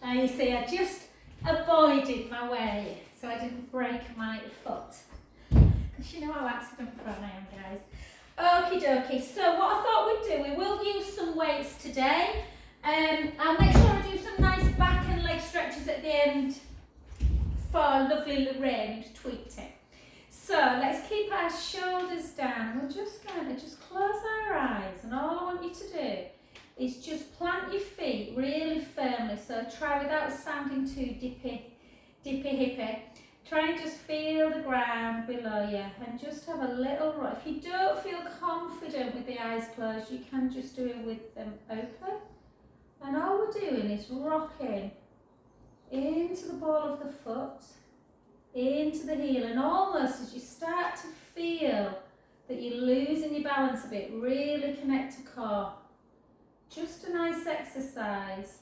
And you see, I just avoided my way so I didn't break my foot. Because you know how accident prone I am, guys. Okie dokie, so what I thought we'd do, we will use some weights today. I'll make sure I do some nice back and leg stretches at the end for lovely Lorraine who's tweaked it. So let's keep our shoulders down. We're just going to just close our eyes, and all I want you to do is just plant your feet really firmly. So try without sounding too dippy hippy. Try and just feel the ground below you and just have a little rock. If you don't feel confident with the eyes closed, you can just do it with them open. And all we're doing is rocking into the ball of the foot, into the heel, and almost as you start to feel that you're losing your balance a bit, really connect to core. Just a nice exercise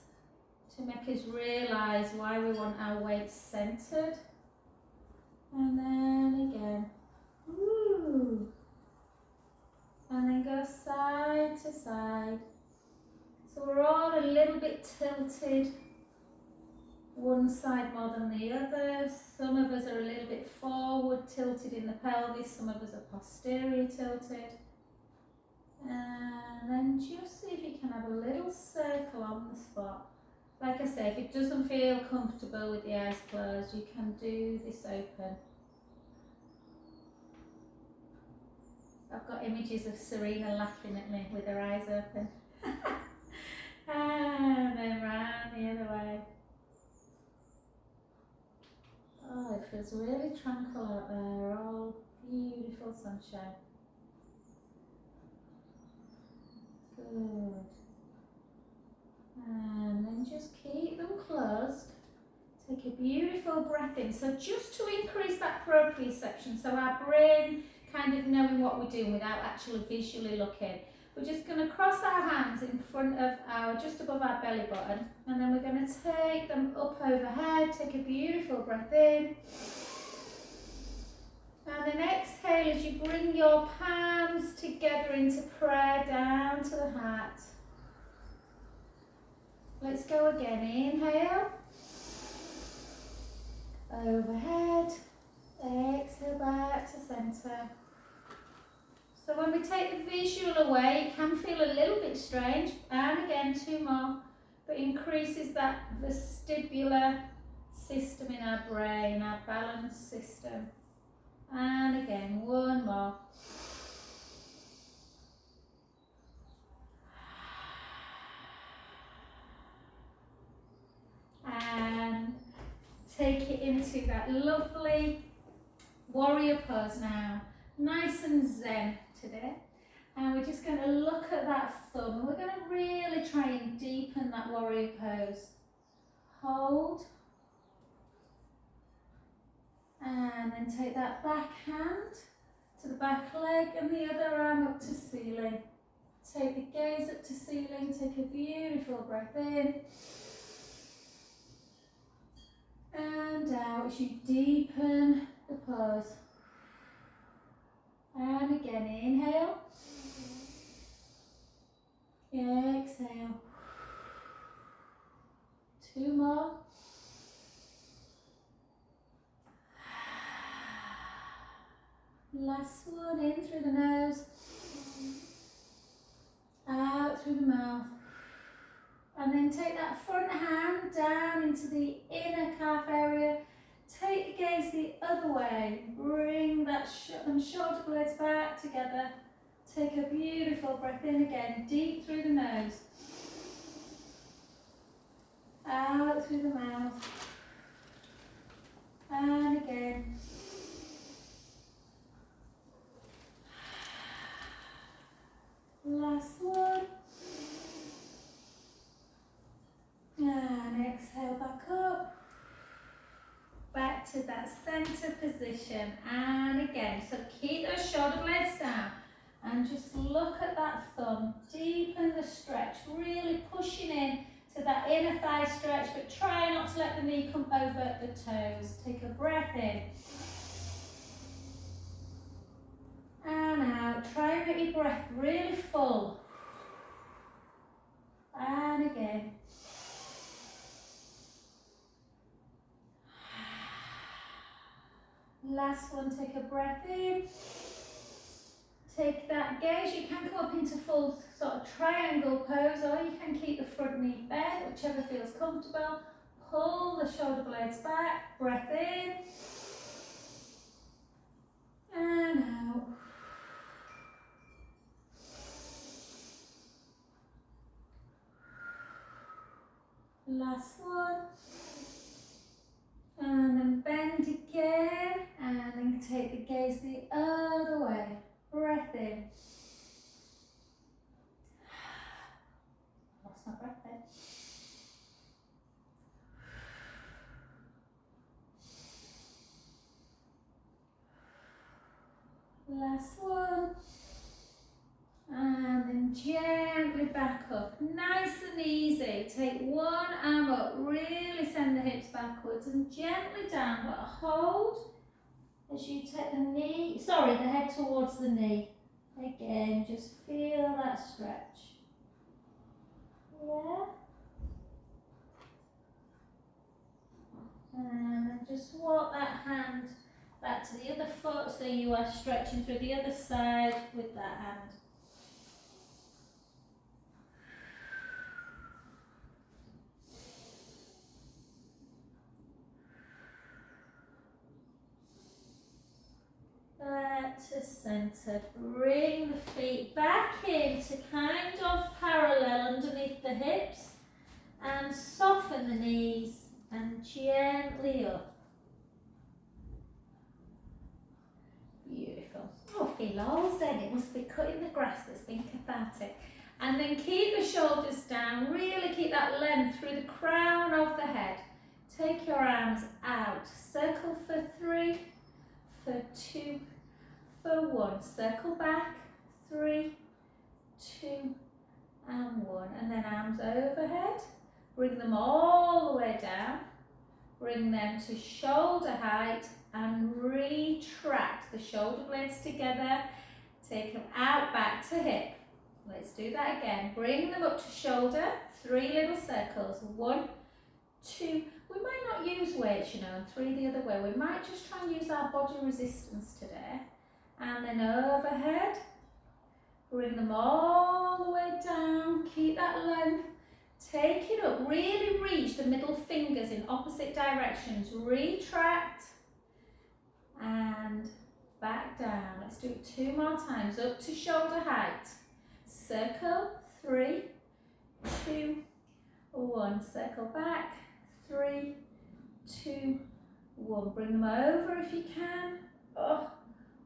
to make us realise why we want our weight centred. And then again, woo. And then go side to side. So we're all a little bit tilted, one side more than the other. Some of us are a little bit forward tilted in the pelvis, some of us are posterior tilted. And then just see if you can have a little circle on the spot. Like I say, if it doesn't feel comfortable with the eyes closed, you can do this open. I've got images of Serena laughing at me with her eyes open. And then round the other way. Oh, it feels really tranquil out there, all beautiful sunshine. Good. And then just keep them closed. Take a beautiful breath in. So just to increase that proprioception, so our brain kind of knowing what we're doing without actually visually looking, we're just going to cross our hands in front of just above our belly button, and then we're going to take them up overhead. Take a beautiful breath in. And then exhale as you bring your palms together into prayer down to the heart. Let's go again. Inhale. Overhead. Exhale back to centre. So when we take the visual away, it can feel a little bit strange. And again, two more. But increases that vestibular system in our brain, our balance system. And again, one more. And take it into that lovely warrior pose now. Nice and zen today. And we're just going to look at that thumb. We're going to really try and deepen that warrior pose. Hold. And then take that back hand to the back leg and the other arm up to ceiling. Take the gaze up to ceiling. Take a beautiful breath in. And out as you deepen the pose. And again, inhale. Exhale. Two more. Last one, in through the nose, out through the mouth. And then take that front hand down into the inner calf area. Take the gaze the other way. Bring that them shoulder blades back together. Take a beautiful breath in again, deep through the nose. Out through the mouth. And again. Last one. And exhale back up. Back to that center position. And again, so keep those shoulder blades down. And just look at that thumb. Deepen the stretch. Really pushing in to that inner thigh stretch. But try not to let the knee come over the toes. Take a breath in. And out. Try and make your breath really full. And again. Last one, take a breath in. Take that gaze. You can come up into full sort of triangle pose, or you can keep the front knee bent, whichever feels comfortable. Pull the shoulder blades back, breath in, and out. Last one. And then bend again, and then take the gaze the other way. Breath in. Lost my breath there. Last one. And then gently back up. Nice and easy. Take one arm up. Really send the hips backwards and gently down. But hold as you take the head towards the knee. Again, just feel that stretch. Yeah. And then just walk that hand back to the other foot so you are stretching through the other side with that hand. Back to centre. Bring the feet back in to kind of parallel underneath the hips and soften the knees and gently up. Beautiful. Oh, feel all zen. It must be cutting the grass that's been cathartic. And then keep the shoulders down. Really keep that length through the crown of the head. Take your arms out. Circle for 3, for 2, for 1. Circle back. 3, 2, and 1. And then arms overhead. Bring them all the way down. Bring them to shoulder height and retract the shoulder blades together. Take them out back to hip. Let's do that again. Bring them up to shoulder. 3 little circles. 1, 2. We might not use weights, you know, and 3 the other way. We might just try and use our body resistance today. And then overhead. Bring them all the way down. Keep that length. Take it up. Really reach the middle fingers in opposite directions. Retract. And back down. Let's do it 2 more times. Up to shoulder height. Circle. 3, 2, 1. Circle back. 3, 2, 1. Bring them over if you can. Oh,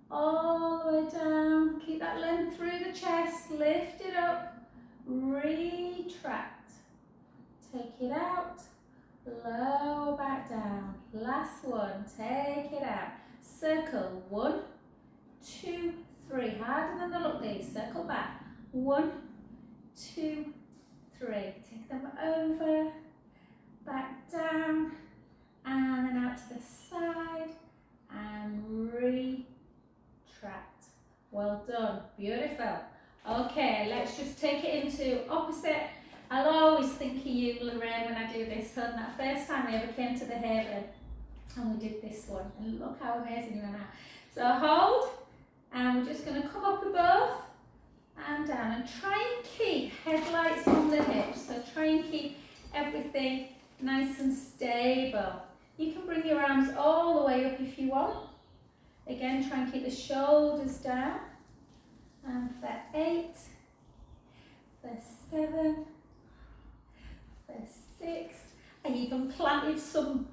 all the way down. Keep that length through the chest. Lift it up. Retract. Take it out. Lower back down. Last one. Take it out. Circle. 1, 2, 3. Harder than the look these. Circle back. 1, 2, 3. Take them over. Back down. And then out to the side. And retract. Well done. Beautiful. Okay, let's just take it into opposite. I'll always think of you, Lorraine, when I do this. So that first time I ever came to the Haven and we did this one. And look how amazing you are now. So hold, and we're just going to come up above and down. And try and keep headlights on the hips. So try and keep everything nice and stable. You can bring your arms all the way up if you want. Again, try and keep the shoulders down. And for 8, for 7, for 6. I even planted some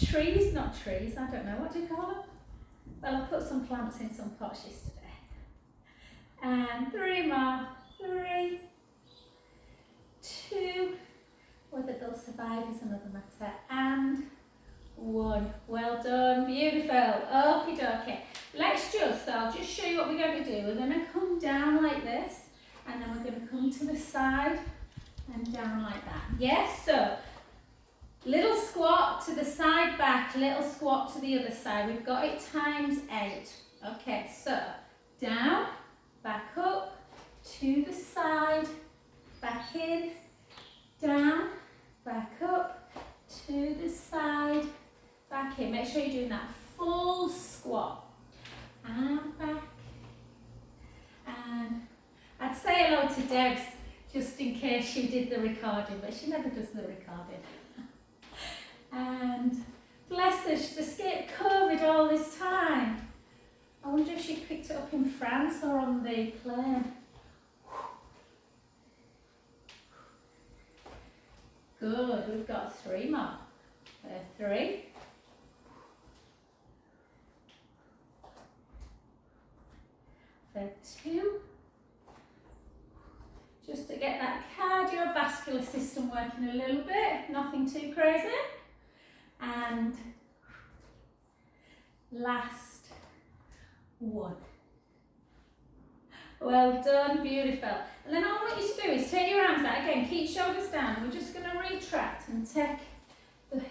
trees, not trees, I don't know, what do you call them? Well, I put some plants in some pots yesterday. And 3 more. 3, 2, whether they'll survive is another matter. And 1. Well done, beautiful. Okie dokie. I'll just show you what we're going to do. We're going to come down like this, and then we're going to come to the side and down like that. Yes, so little squat to the side back, little squat to the other side. We've got it times 8. Okay, so down, back up, to the side, back in, down, back up, to the side, back in. Make sure you're doing that full squat. And back. And I'd say hello to Debs just in case she did the recording, but she never does the recording. And bless her, she's escaped COVID all this time. I wonder if she picked it up in France or on the plane. Good, we've got 3 more. 3. For 2. Just to get that cardiovascular system working a little bit, nothing too crazy. And last 1. Well done, beautiful. And then all I want you to do is take your arms out again, keep shoulders down. We're just going to retract and take the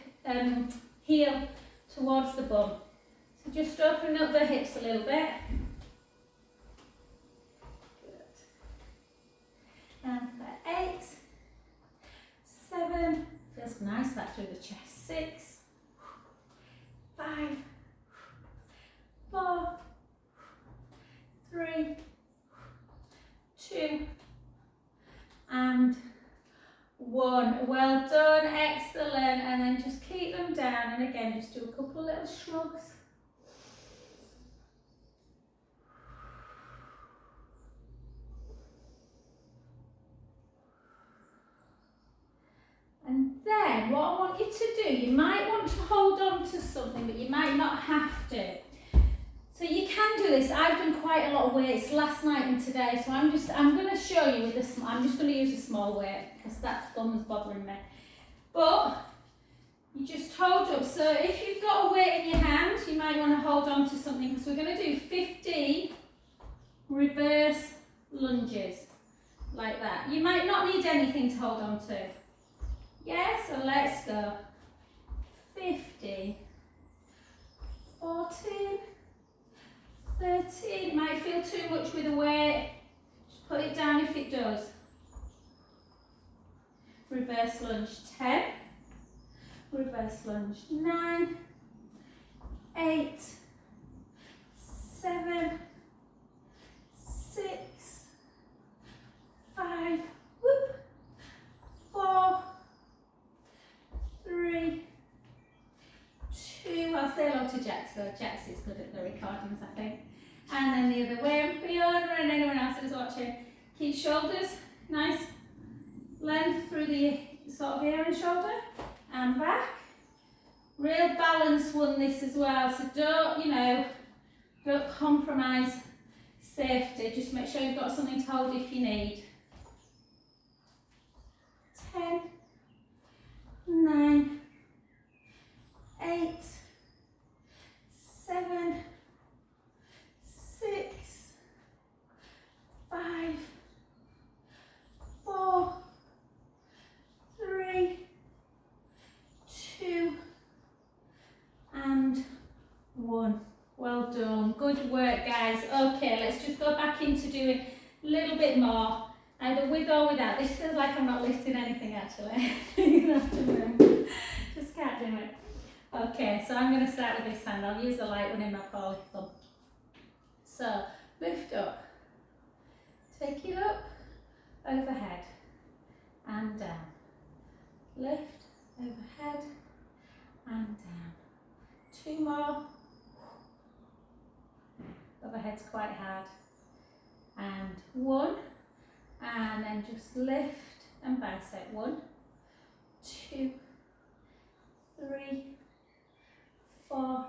heel towards the bum. So just open up the hips a little bit. Good. And for 8, 7, feels nice that through the chest. 6, 5, 4, 3, 2, and 1. Well done, excellent. And then just keep them down, and again just do a couple little shrugs. And then what I want you to do, you might want to hold on to something, but you might not have to. So you can do this. I've done quite a lot of weights last night and today, so I'm going to show you with this. I'm just going to use a small weight because that thumb is bothering me. But you just hold up. So if you've got a weight in your hand, you might want to hold on to something because we're going to do 15 reverse lunges like that. You might not need anything to hold on to. Yeah, so let's go. 15, 14, 13, it might feel too much with the weight, just put it down if it does. Reverse lunge 10, reverse lunge 9, 8, 7, 6, 5, whoop, 4, 3, 2, I'll say hello to Jax, so Jax is good at the recordings I think. And then the other way, and Fiona and anyone else who's watching. Keep shoulders nice length through the sort of ear and shoulder and back. Real balanced one this as well, so don't compromise safety, just make sure you've got something to hold if you need. 10, 9, 8, 7, 6, 5, 4, 3, 2, and 1. Well done. Good work, guys. Okay, let's just go back into doing a little bit more, either with or without. This feels like I'm not lifting anything actually. You have to know. Just can't do it. Okay, so I'm going to start with this hand. I'll use the light one in my poly thumb. So lift up, take it up, overhead and down. Lift, overhead and down. 2 more. Overhead's quite hard. And 1. And then just lift and bicep. 1, 2, 3, 4.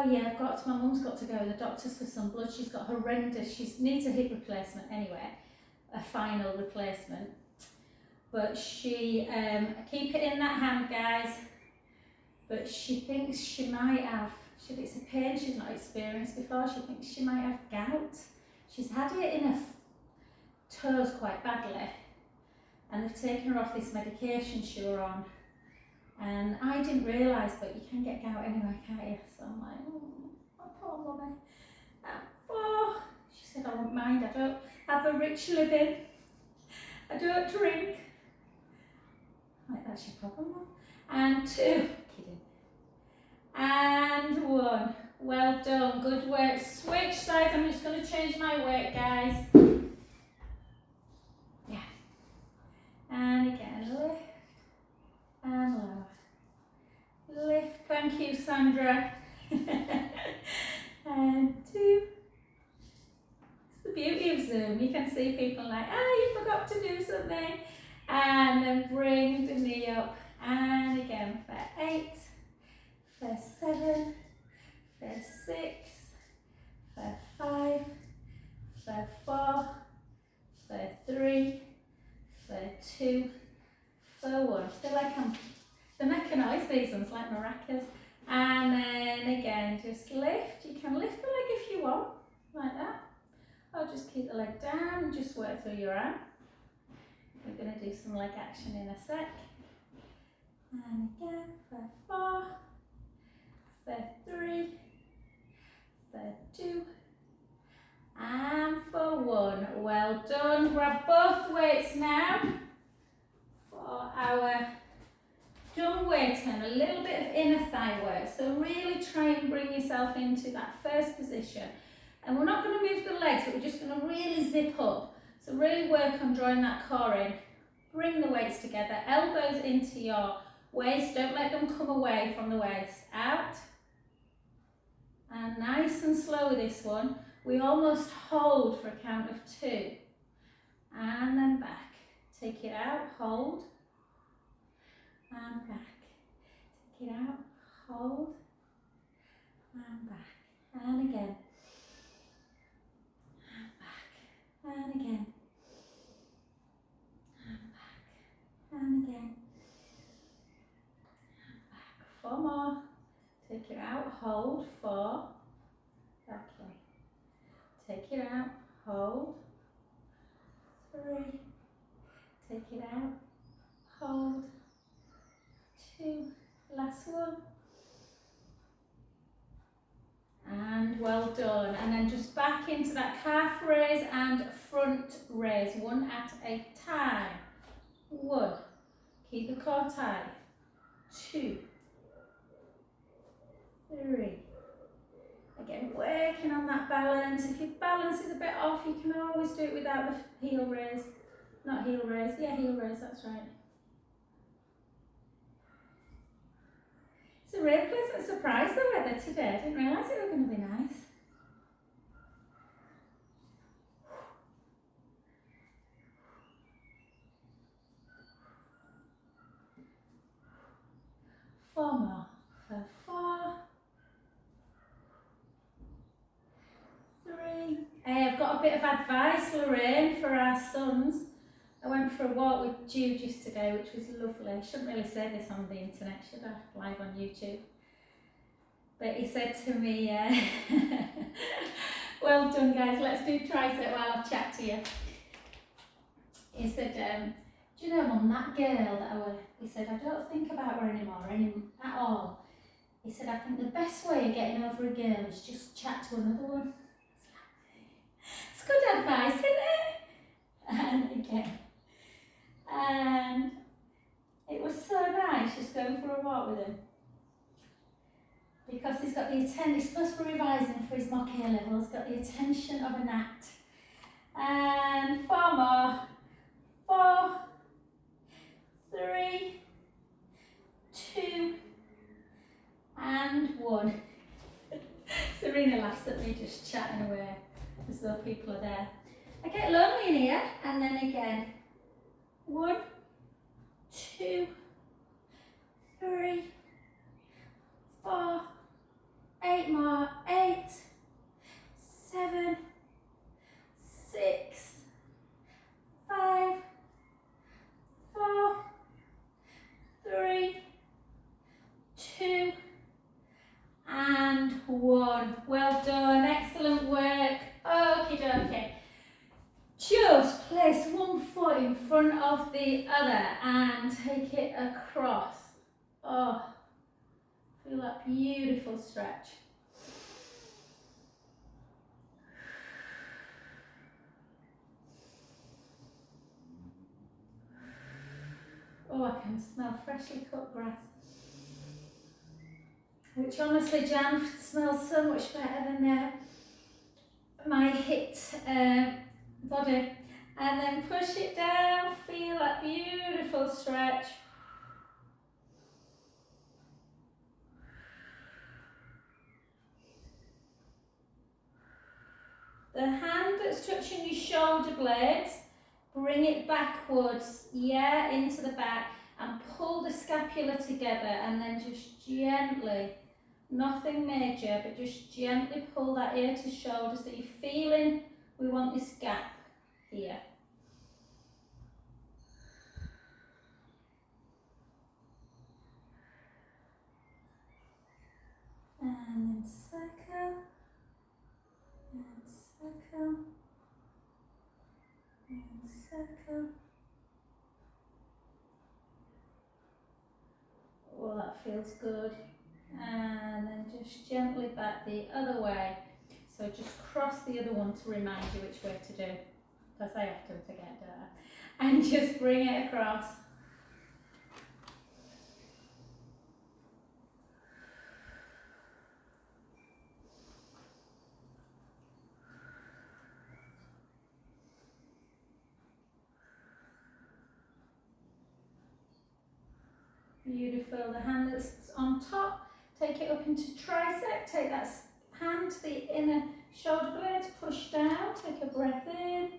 Yeah, my mum's got to go to the doctors for some blood. She's got horrendous, she needs a hip replacement anyway, a final replacement. But she, keep it in that hand guys, but she thinks she might have, it's a pain she's not experienced before, she thinks she might have gout. She's had it in her toes quite badly, and they've taken her off this medication she was on. And I didn't realise, but you can get gout anyway, can't you? So I'm like, oh, poor mummy. And 4, she said, I won't mind, I don't have a rich living, I don't drink. I'm like, that's your problem, Mum. And 2, kidding. And 1. Well done, good work. Switch sides, I'm just going to change my weight, guys. Yeah. And again, lift and lower. Lift, thank you, Sandra. And 2. It's the beauty of Zoom, you can see people like, you forgot to do something. And then bring the knee up. And again for 8, for 7, for 6, for 5, for 4, for 3, for 2, for 1. Feel like the mechanized these ones, like maracas. And then again, just lift. You can lift the leg if you want, like that. Or just keep the leg down and just work through your arm. We're going to do some leg action in a sec. And again, for 4, for 3, for 2, and for 1. Well done. Grab both weights now for our dumb weight and a little bit of inner thigh work. So really try and bring yourself into that first position. And we're not going to move the legs, but we're just going to really zip up. So really work on drawing that core in. Bring the weights together, elbows into your waist, don't let them come away from the waist. Out. And nice and slow with this one. We almost hold for a count of 2. And then back. Take it out, hold. And back. Take it out, hold. And back. And again. And back. And again. And again, and back. 4 more. Take it out, hold. 4. Back in. Take it out, hold. 3. Take it out, hold. 2. Last one. And well done. And then just back into that calf raise and front raise, one at a time. 1. Keep the core tight. 2. 3. Again, working on that balance. If your balance is a bit off, you can always do it without the heel raise. Not heel raise, yeah, heel raise, that's right. It's a real pleasant surprise, the weather today. I didn't realise it was going to be nice. Four more. For 4. 3. Hey, I've got a bit of advice, Lorraine, for our sons. I went for a walk with Jude yesterday, which was lovely. I shouldn't really say this on the internet, should I? Live on YouTube. But he said to me, well done guys, let's do tricep while I chat to you. He said, do you know, Mum, that girl that I was, he said, I don't think about her anymore, at all. He said, I think the best way of getting over a girl is just chat to another one. It's good advice, isn't it? And again. And it was so nice just going for a walk with him. Because he's got the attention, he's supposed to be revising for his mock A levels, got the attention of a gnat. And 4 more. 4, 3, 2, and 1. Serena laughs at me just chatting away as though people are there. I get lonely in here, and then again. 1, 2, 3, 4, 8 more. 8, 7, 6, 5, 4, 3, 2, and 1. Well done, excellent work. Okie dokie. Just place one foot in front of the other and take it across. Oh, feel that beautiful stretch. Oh, I can smell freshly cut grass. which honestly, Jan, smells so much better than my hit body. And then push it down, feel that beautiful stretch. The hand that's touching your shoulder blades, bring it backwards, yeah, into the back, and pull the scapula together, and then just gently, nothing major, but just gently pull that ear to shoulder so you're feeling we want this gap here. And then circle, and circle, and circle. Oh, that feels good. And then just gently back the other way. So just cross the other one to remind you which way to do, because I often forget that. And just bring it across. Beautiful. The hand that's on top, take it up into tricep. Take that hand to the inner shoulder blades, push down, take a breath in.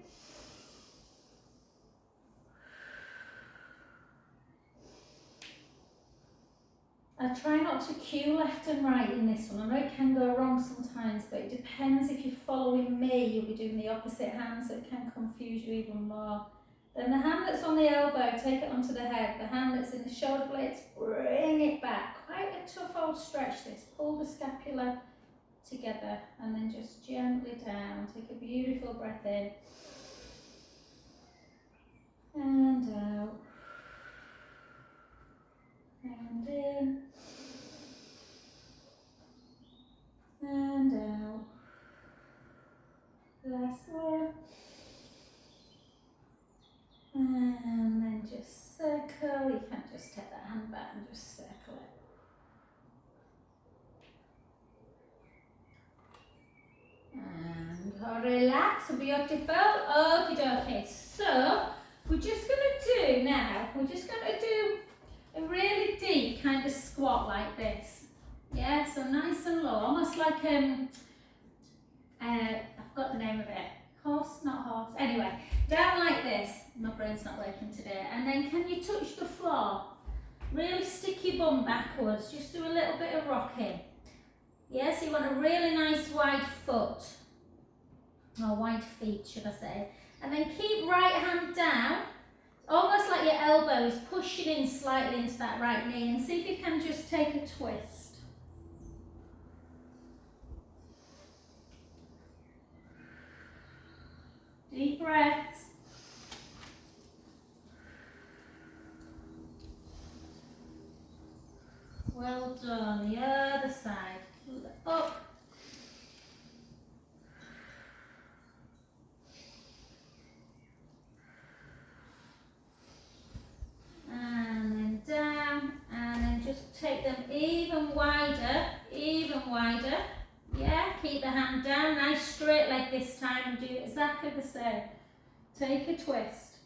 I try not to cue left and right in this one. I know it can go wrong sometimes, but it depends. If you're following me, you'll be doing the opposite hand, so it can confuse you even more. Then the hand that's on the elbow, take it onto the head. The hand that's in the shoulder blades, bring it back. Quite a tough old stretch this. Pull the scapula together and then just gently down. Take a beautiful breath in. And out. And in. And out. Last one. And then just circle. You can just take that hand back and just circle it. And relax, beautiful. Okie dokie. So we're just going to do now, we're just going to do a really deep kind of squat like this. Yeah, so nice and low, almost like I've got the name of it. Horse, not horse. Anyway, down like this. My brain's not working today. And then can you touch the floor? Really stick your bum backwards. Just do a little bit of rocking. Yeah, so you want a really nice wide foot. Or wide feet, should I say. And then keep right hand down. Almost like your elbows pushing in slightly into that right knee. And see if you can just take a twist. Deep breaths. Well done. The other side. Up. And then down. And then just take them even wider. Even wider. Yeah, keep the hand down, nice straight leg this time, and do exactly the same. Take a twist.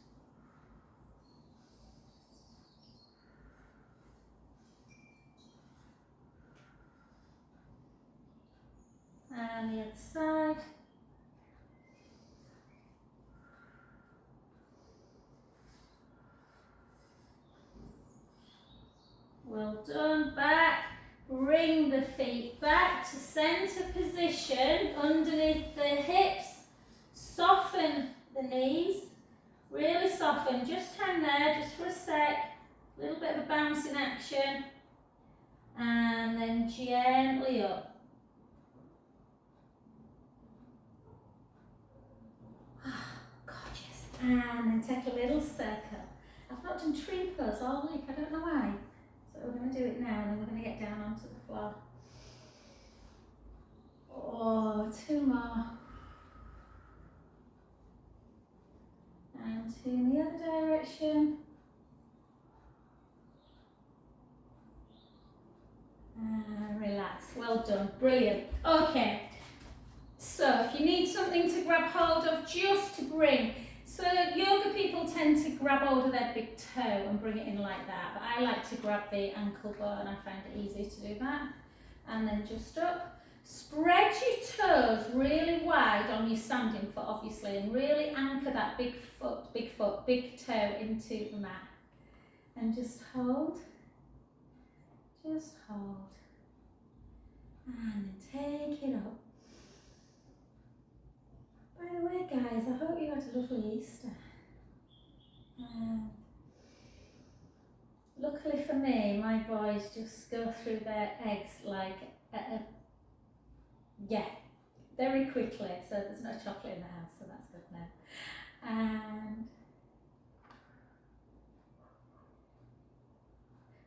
And the other side. Well done, back. Bring the feet back to centre position, underneath the hips. Soften the knees, really soften. Just hang there, just for a sec. A little bit of a bouncing action. And then gently up. Gorgeous. And then take a little circle. I've not done tree pose all week, I don't know why. So we're going to do it now, and then we're going to get down onto the floor. Oh, two more. And two in the other direction. And relax. done, brilliant. Okay, so if you need something to grab hold of, just to bring, so yoga people tend to grab hold of their big toe and bring it in like that, but I like to grab the ankle bone, I find it easy to do that. And then just up. Spread your toes really wide on your standing foot, obviously, and really anchor that big toe into the mat. And just hold. Just hold. And then take it up. By the way, guys, I hope you had a lovely Easter. Luckily for me, my boys just go through their eggs like very quickly, so there's no chocolate in the house, so that's good now. And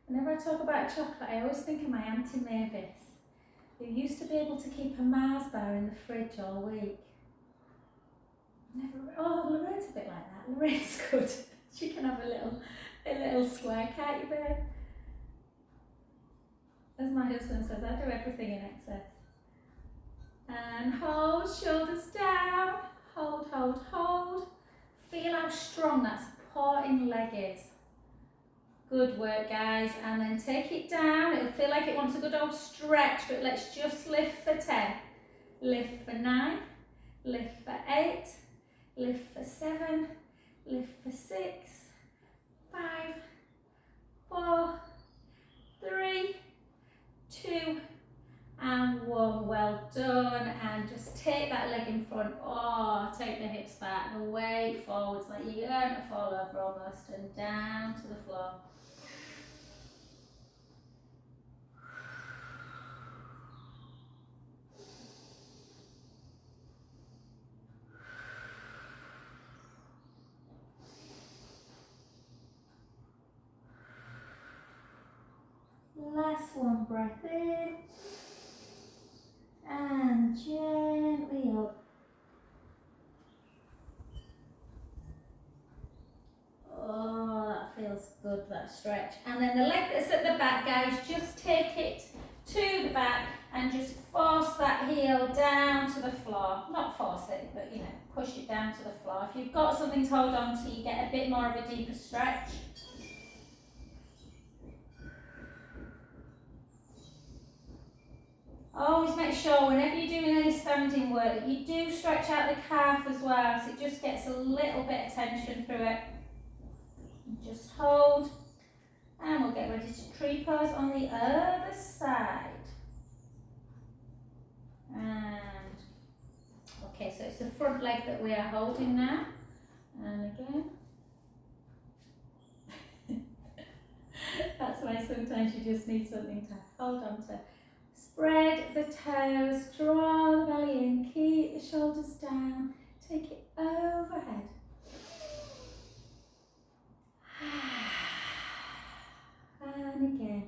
whenever I talk about chocolate, I always think of my Auntie Mavis, who used to be able to keep a Mars bar in the fridge all week. Lorraine's a bit like that. Lorraine's good. She can have a little square, can't you, babe? As my husband says, I do everything in excess. And hold, shoulders down. Hold, hold, hold. Feel how strong that supporting leg is. Good work, guys. And then take it down. It'll feel like it wants a good old stretch, but let's just lift for 10. Lift for 9. Lift for 8. Lift for 7. Lift for 6. 5, 4, 3, 2, and 1. Well done. And just take that leg in front. Take the hips back, the weight forwards like you're going to fall over almost, and down to the floor. Last one, breath in, and gently up. That feels good, that stretch. And then the leg that's at the back, guys, just take it to the back and just force that heel down to the floor. Not force it, but push it down to the floor. If you've got something to hold on to, you get a bit more of a deeper stretch. Always make sure whenever you're doing any standing work that you do stretch out the calf as well, so it just gets a little bit of tension through it. Just hold, and we'll get ready to tree pose on the other side. And okay, so it's the front leg that we are holding now. And again. That's why sometimes you just need something to hold on to. Spread the toes, draw the belly in, keep the shoulders down, take it overhead. And again.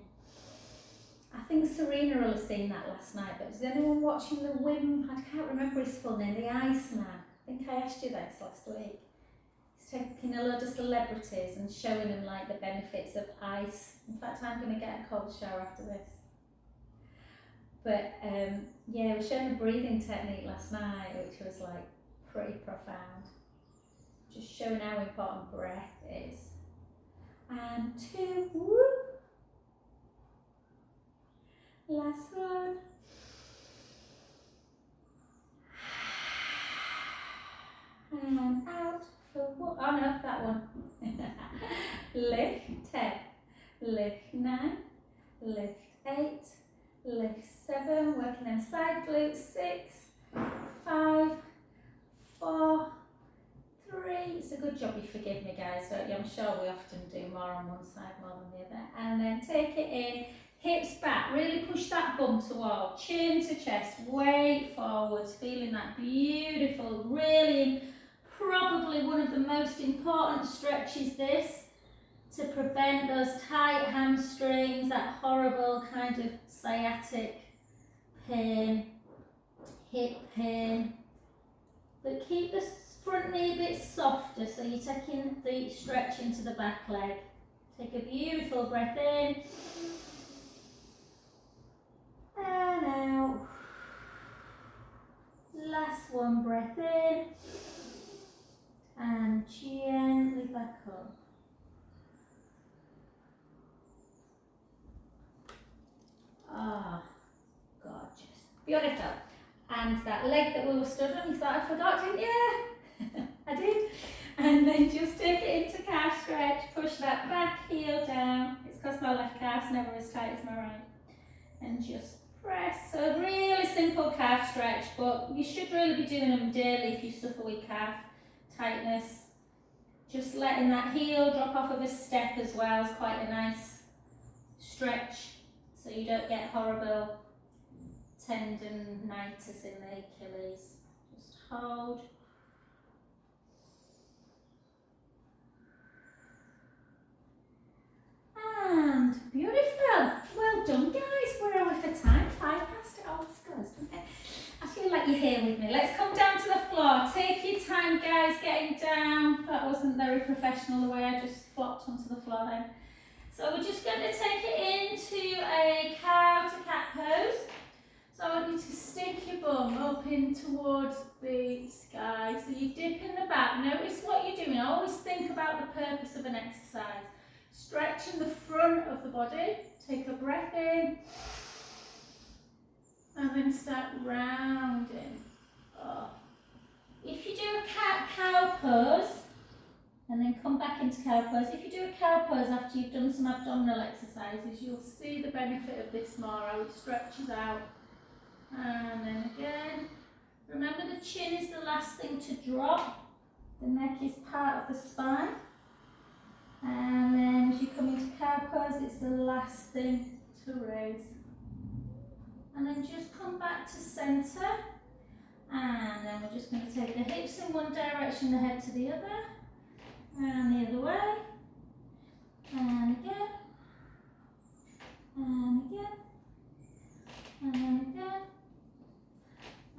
I think Serena will have seen that last night, but is anyone watching the Wim, I can't remember his full name, the Iceman? I think I asked you this last week. He's taking a load of celebrities and showing them like the benefits of ice. In fact, I'm going to get a cold shower after this. But we were showing a breathing technique last night, which was like pretty profound. Just showing how important breath is. And 2, whoop. Last one. And out for 1. Oh no, that one. Lift 10. Lift 9. Lift 8. Lift 7, working them side glutes, 6, 5, 4, 3. It's a good job you forgive me, guys. So I'm sure we often do more on one side more than the other. And then take it in, hips back, really push that bum to wall, chin to chest, weight forwards, feeling that beautiful, really, probably one of the most important stretches this, to prevent those tight hamstrings, that horrible kind of sciatic pain, hip pain. But keep the front knee a bit softer, so you're taking the stretch into the back leg. Take a beautiful breath in and out. to that leg that we were stood on. You thought I forgot, didn't you? I did. And then just take it into calf stretch, push that back heel down. It's because my left calf's never as tight as my right. And just press. So really simple calf stretch, but you should really be doing them daily if you suffer with calf tightness. Just letting that heel drop off of a step as well is quite a nice stretch, so you don't get horrible tendonitis in the Achilles. Just hold. And beautiful. Well done, guys. Where are we for time? 5 past it. Oh, it's good, isn't it? I feel like you're here with me. Let's come down to the floor. Take your time, guys, getting down. That wasn't very professional the way I just flopped onto the floor then. So we're just going to take it into a cow to cat pose. So I want you to stick your bum up in towards the sky. So you dip in the back. Notice what you're doing. Always think about the purpose of an exercise. Stretching the front of the body. Take a breath in. And then start rounding up. If you do a cat-cow pose, and then come back into cow pose. If you do a cow pose after you've done some abdominal exercises, you'll see the benefit of this more, how it stretches out. And then again, remember the chin is the last thing to drop. The neck is part of the spine. And then as you come into cow pose, it's the last thing to raise. And then just come back to centre. And then we're just going to take the hips in one direction, the head to the other. And the other way. And again. And again. And again.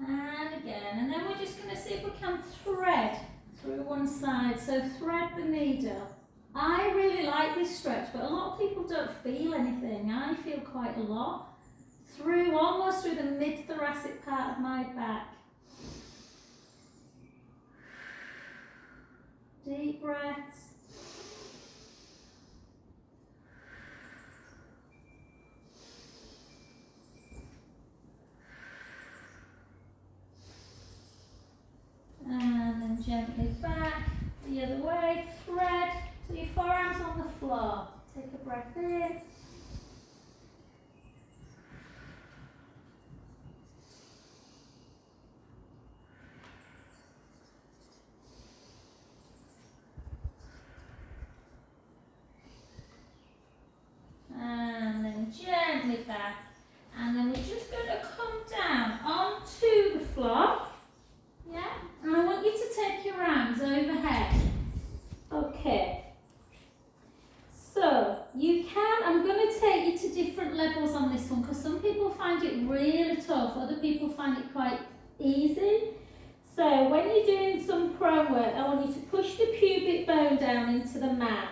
And again. And then we're just going to see if we can thread through one side. So thread the needle. I really like this stretch, but a lot of people don't feel anything. I feel quite a lot. Through, almost through the mid-thoracic part of my back. Deep breaths. And then gently back, the other way, thread. So your forearms on the floor. Take a breath in. And then gently back. And then we're just going to come down onto the floor. Yeah? And I want you to take your arms overhead. Okay. So, you can, I'm going to take you to different levels on this one because some people find it really tough, other people find it quite easy. So, when you're doing some prone work, I want you to push the pubic bone down into the mat.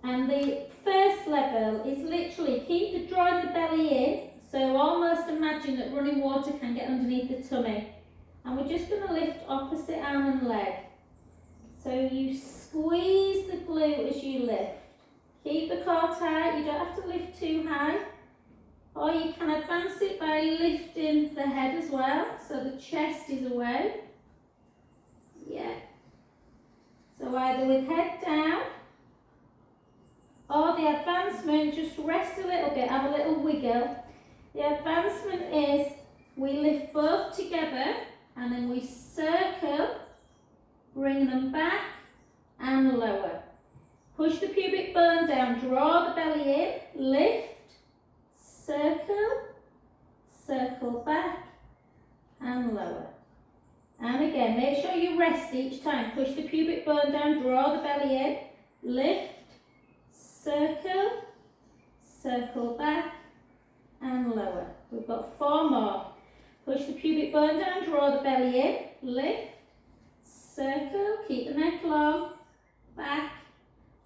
And the first level is literally drawing the belly in. So almost imagine that running water can get underneath the tummy. And we're just going to lift opposite arm and leg. So you squeeze the glute as you lift. Keep the core tight, you don't have to lift too high. Or you can advance it by lifting the head as well, so the chest is away. Yeah. So either with head down, or the advancement, just rest a little bit, have a little wiggle. The advancement is we lift both together and then we circle, bring them back and lower. Push the pubic bone down, draw the belly in, lift, circle, circle back and lower. And again, make sure you rest each time. Push the pubic bone down, draw the belly in, lift, circle, circle back and lower. We've got 4 more. Push the pubic bone down, draw the belly in, lift, circle, keep the neck long, back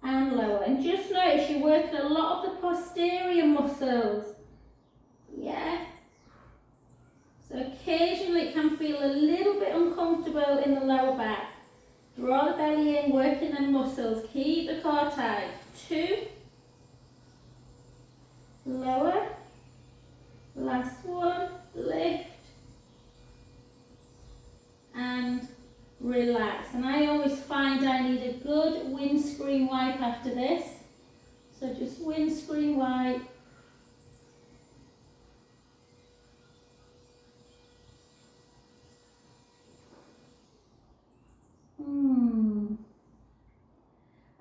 and lower. And just notice you're working a lot of the posterior muscles. Yeah. So occasionally it can feel a little bit uncomfortable in the lower back. Draw the belly in, working the muscles. Keep the core tight. 2. Lower. Last one. Lift. Just windscreen wipe.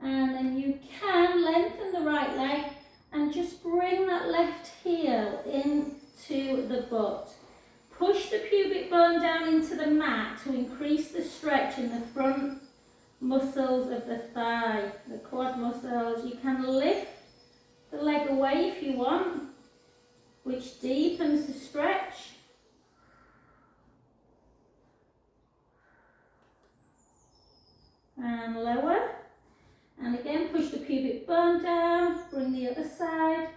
And then you can lengthen the right leg and just bring that left heel into the butt. Push the pubic bone down into the mat to increase the stretch in the front muscles of the thigh, the quad muscles. You can lift the leg away if you want, which deepens the stretch. And lower. And again, push the pubic bone down, bring the other side.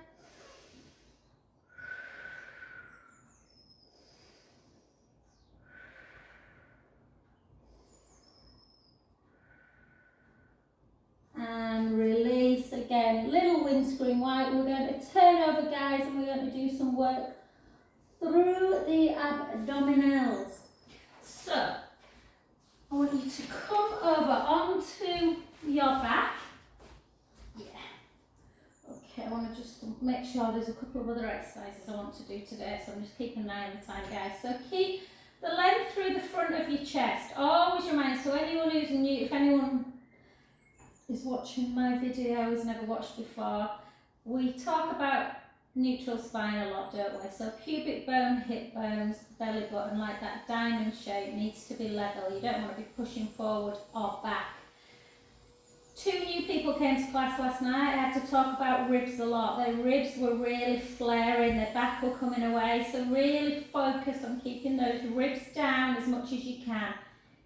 And release again, little windscreen wipe. We're going to turn over, guys, and we're going to do some work through the abdominals. So, I want you to come over onto your back. Yeah. Okay, I want to just make sure there's a couple of other exercises I want to do today, so I'm just keeping an eye on the time, guys. So keep the length through the front of your chest. Always remind, so anyone who's new, if anyone is watching my videos, never watched before, we talk about neutral spine a lot, don't we? So pubic bone, hip bones, belly button, like that diamond shape, needs to be level. You don't want to be pushing forward or back. 2 new people came to class last night. I had to talk about ribs a lot. Their ribs were really flaring, their back were coming away. So really focus on keeping those ribs down as much as you can.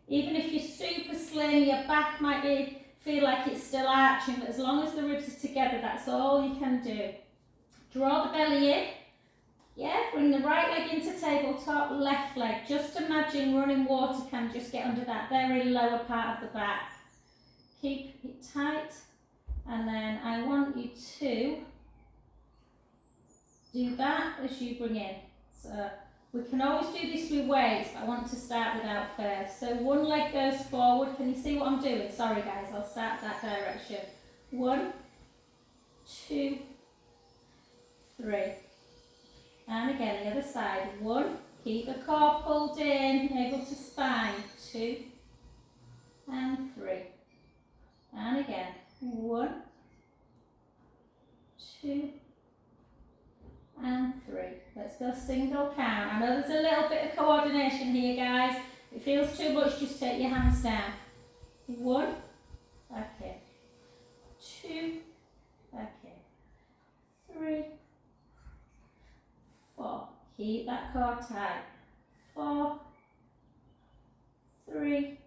Even if you're super slim, your back might feel like it's still arching, but as long as the ribs are together, that's all you can do. Draw the belly in. Yeah, bring the right leg into tabletop, left leg. Just imagine running water can just get under that very lower part of the back. Keep it tight, and then I want you to do that as you bring in. So we can always do this with weights, but I want to start without first. So one leg goes forward. Can you see what I'm doing? Sorry guys, I'll start that direction. 1, 2, 3. And again, the other side. 1, keep the core pulled in, navel to spine. 2 and 3. And again, 1, 2 and 3. Let's go single count. I know there's a little bit of coordination here, guys. If it feels too much, just take your hands down. 1, okay. 2, okay. 3, 4. Keep that core tight. 4, 3,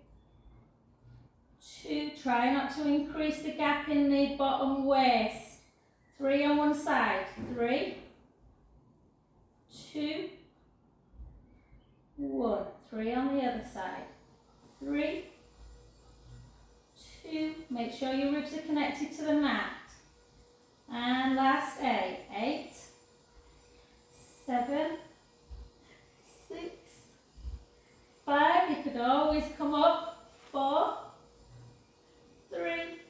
2. Try not to increase the gap in the bottom waist. 3 on one side. 3, 2, 1. 3 on the other side. 3, 2. Make sure your ribs are connected to the mat. And last 8. 8, 7, 6, 5. You could always come up. 4, 3,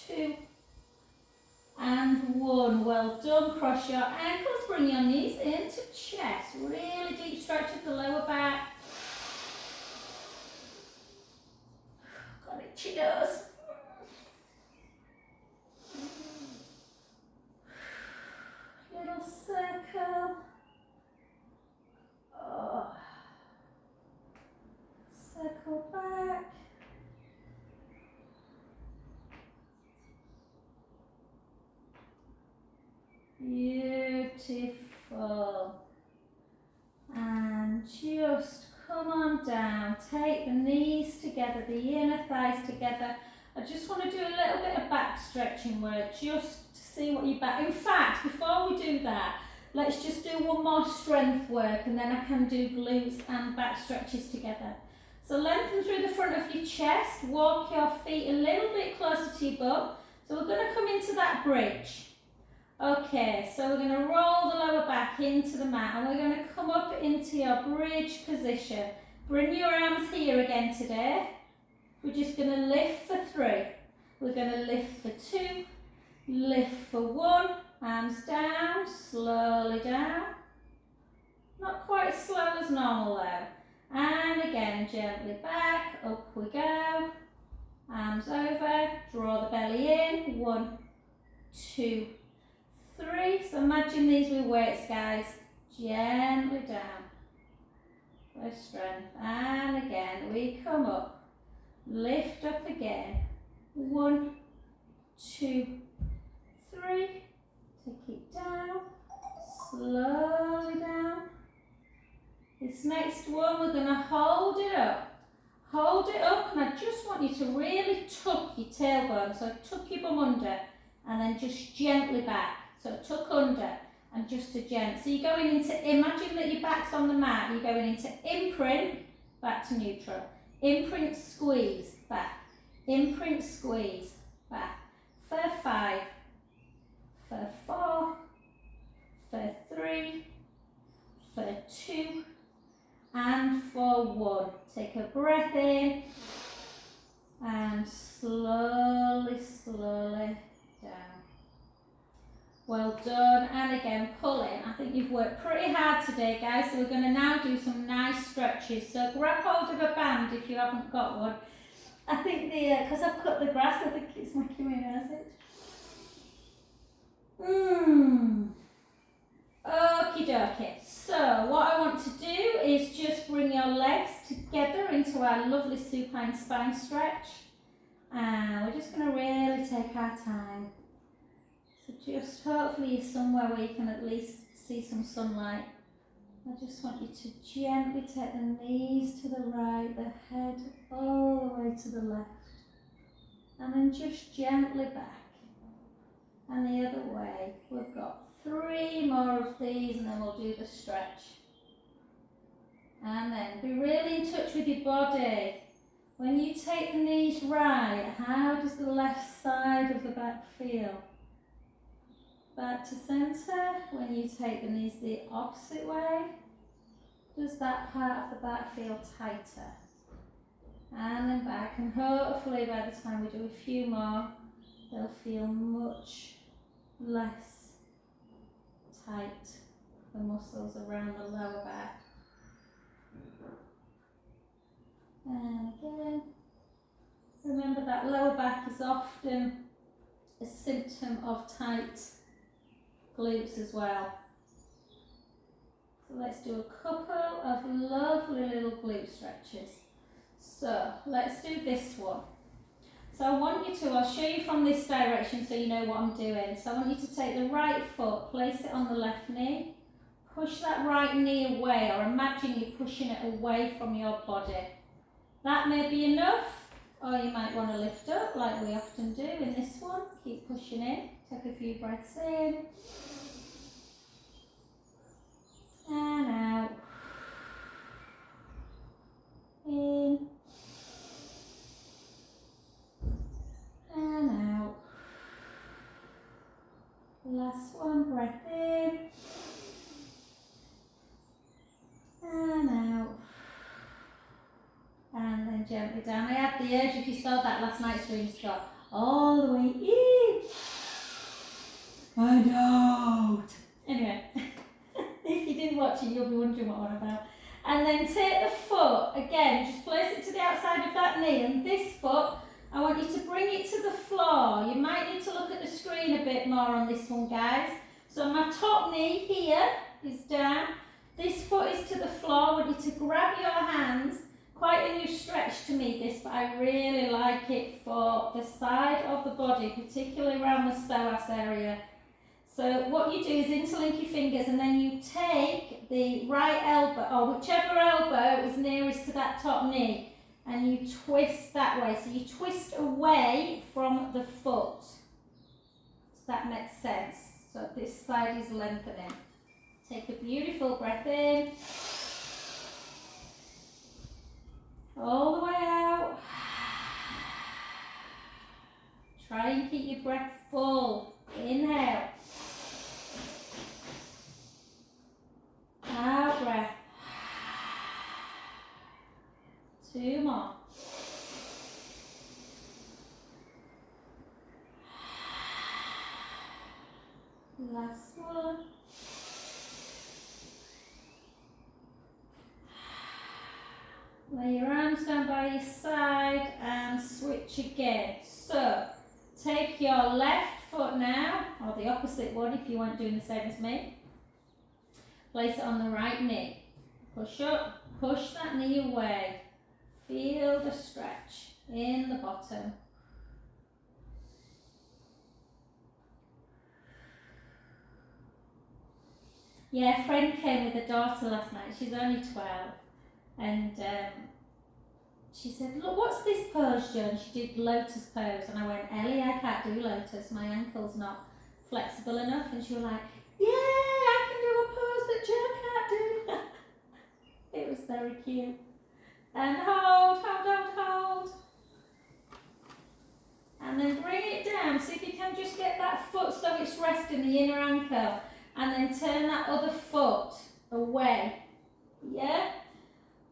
2 and 1. Well done. Cross your ankles, bring your knees into chest. Really deep stretch of the lower back. Got itchy nose. Little circle. Oh. Circle back. Beautiful. And just come on down. Take the knees together, the inner thighs together. I just want to do a little bit of back stretching work just to see what your back. In fact, before we do that, let's just do one more strength work and then I can do glutes and back stretches together. So lengthen through the front of your chest. Walk your feet a little bit closer to your butt. So we're going to come into that bridge. Okay, so we're going to roll the lower back into the mat and we're going to come up into your bridge position. Bring your arms here again today. We're just going to lift for 3. We're going to lift for 2. Lift for 1, arms down, slowly down. Not quite as slow as normal though. And again, gently back, up we go. Arms over, draw the belly in. 1, 2, 3. So imagine these with weights, guys. Gently down for strength. And again, we come up. Lift up again. 1, 2, 3. Take it down. Slowly down. This next one, we're going to hold it up. Hold it up, and I just want you to really tuck your tailbone. So tuck your bum under, and then just gently back. So tuck under, and just a gent. So you're going into, imagine that your back's on the mat. You're going into imprint, back to neutral. Imprint, squeeze, back. Imprint, squeeze, back. For 5, for 4, for 3, for 2, and for 1. Take a breath in and slowly, slowly down. Well done. And again, pull in. I think you've worked pretty hard today, guys. So we're going to now do some nice stretches. So grab hold of a band if you haven't got one. I think because I've cut the grass, I think it's making me nervous. Okie dokie. So what I want to do is just bring your legs together into our lovely supine spine stretch. And we're just going to really take our time. So just hopefully you're somewhere where you can at least see some sunlight. I just want you to gently take the knees to the right, the head all the way to the left. And then just gently back. And the other way. We've got 3 more of these and then we'll do the stretch. And then be really in touch with your body. When you take the knees right, how does the left side of the back feel? Back to centre. When you take the knees the opposite way, does that part of the back feel tighter? And then back, and hopefully by the time we do a few more, they'll feel much less tight, the muscles around the lower back. And again, remember that lower back is often a symptom of tight glutes as well. So let's do a couple of lovely little glute stretches. So let's do this one. So I want you to, I'll show you from this direction so you know what I'm doing. So I want you to take the right foot, place it on the left knee, push that right knee away, or imagine you're pushing it away from your body. That may be enough, or you might want to lift up like we often do in this one. Keep pushing in, take a few breaths in, and out, in, and out. Last one, breath in, and out, and then gently down. I had the urge, if you saw that last night's stream, just go all the way in and out. Anyway, if you didn't watch it, you'll be wondering what I'm on about. And then take the foot, again, just place it to the outside of that knee, and this foot, I want you to bring it to the floor. You might need to look at the screen a bit more on this one, guys. So my top knee here is down. This foot is to the floor. I want you to grab your hands. Quite a new stretch to me, this, but I really like it for the side of the body, particularly around the psoas area. So what you do is interlink your fingers, and then you take the right elbow, or whichever elbow is nearest to that top knee, and you twist that way. So you twist away from the foot. Does that make sense? So this side is lengthening. Take a beautiful breath in. All the way out. Try and keep your breath full. Inhale. Out breath. 2 more. Last one. Lay your arms down by your side and switch again. So, take your left foot now, or the opposite one if you weren't doing the same as me. Place it on the right knee. Push up, push that knee away. Feel the stretch in the bottom. Yeah, a friend came with a daughter last night. She's only 12. And she said, look, what's this pose, Jo? And she did Lotus Pose. And I went, Ellie, I can't do Lotus. My ankle's not flexible enough. And she was like, yeah, I can do a pose that Jo can't do. It was very cute. And hold. And then bring it down. See if you can just get that foot so it's resting the inner ankle. And then turn that other foot away. Yeah?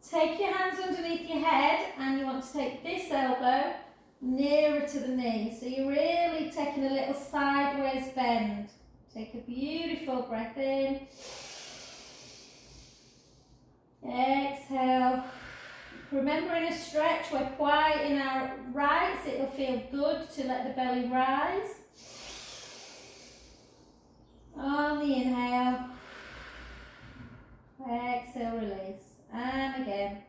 Take your hands underneath your head and you want to take this elbow nearer to the knee. So you're really taking a little sideways bend. Take a beautiful breath in. Exhale. Remember, in a stretch, we're quiet in our rights. It'll feel good to let the belly rise. On the inhale. Exhale, release. And again.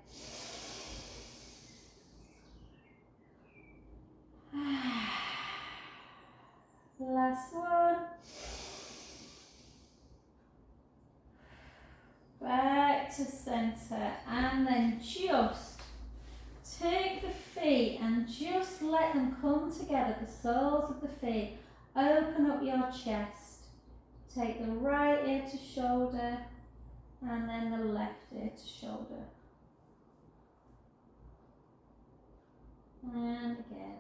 Last one. Back to center. And then just take the feet and just let them come together, the soles of the feet. Open up your chest. Take the right ear to shoulder. And then the left ear to shoulder. And again.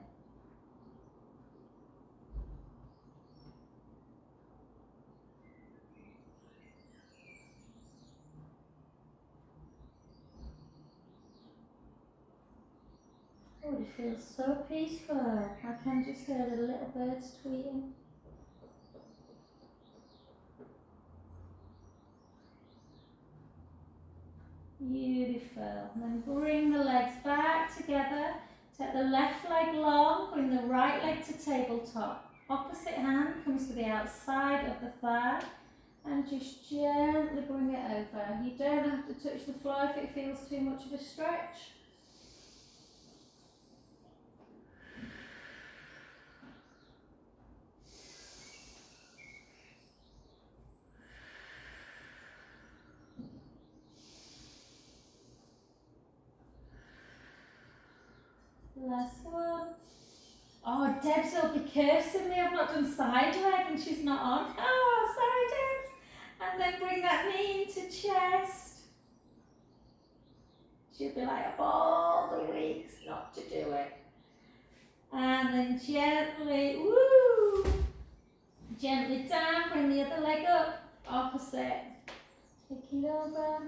Oh, it feels so peaceful. I can just hear the little birds tweeting. Beautiful. And then bring the legs back together. Take the left leg long, bring the right leg to tabletop. Opposite hand comes to the outside of the thigh and just gently bring it over. You don't have to touch the floor if it feels too much of a stretch. Last one. Oh, Debs will be cursing me. I've not done side leg and she's not on. Oh, sorry, Debs. And then bring that knee into chest. She'll be like, of all the weeks not to do it. And then gently, gently down. Bring the other leg up. Opposite. Take it over.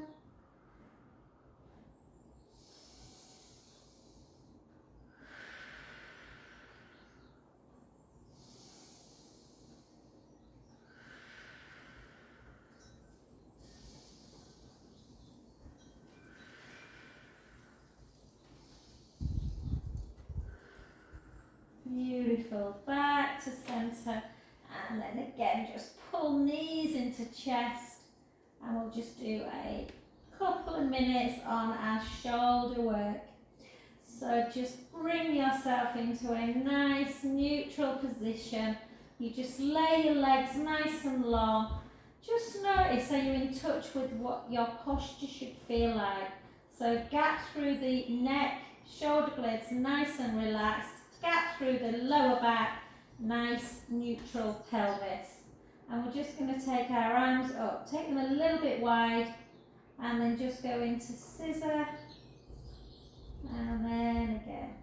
Beautiful. Back to center. And then again, just pull knees into chest. And we'll just do a couple of minutes on our shoulder work. So just bring yourself into a nice neutral position. You just lay your legs nice and long. Just notice how you're in touch with what your posture should feel like. So gap through the neck, shoulder blades nice and relaxed. Gap through the lower back, nice neutral pelvis. And we're just going to take our arms up, take them a little bit wide, and then just go into scissor, and then again.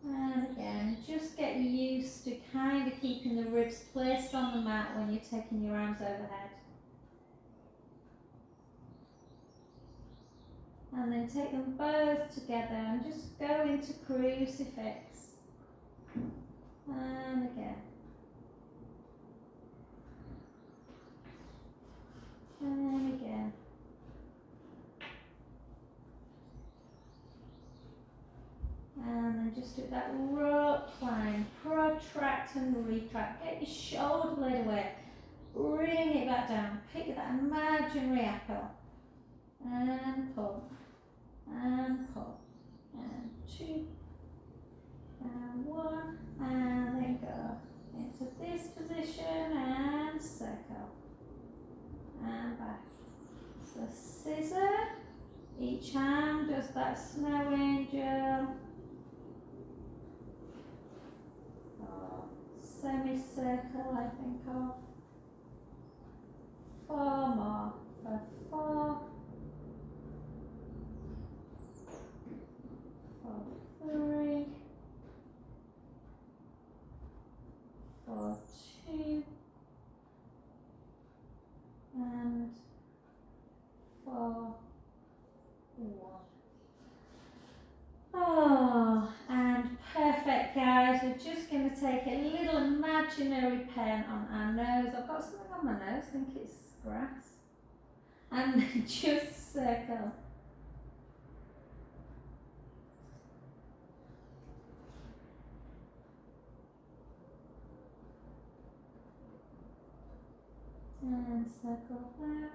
And again, just get used to kind of keeping the ribs placed on the mat when you're taking your arms overhead. And then take them both together and just go into crucifix. And again. that rope climb. Protract and retract. Get your shoulder blade away. Bring it back down. Pick that imaginary apple. And pull. And pull. And 2. And 1. And then go into this position and circle. And back. So scissor. Each hand does that snow angel. Semicircle, I think of. 4 more. For 4. For 3. For 2. And for 1. Oh, and perfect, guys. We're just going to take a little imaginary pen on our nose. I've got something on my nose, I think it's grass. And then just circle. And circle back.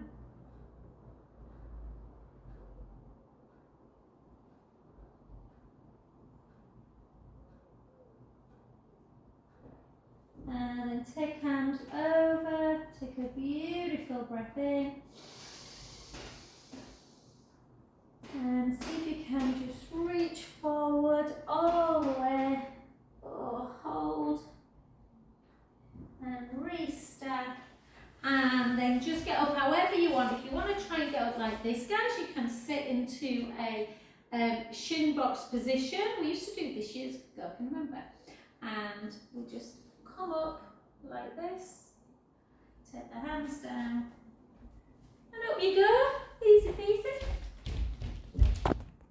And then take hands over, take a beautiful breath in. And see if you can just reach forward all the way. Oh, hold. And restack. And then just get up however you want. If you want to try and get up like this, guys, you can sit into a shin box position. We used to do this years ago, I can remember. And we'll just come up like this. Take the hands down. And up you go. Easy peasy.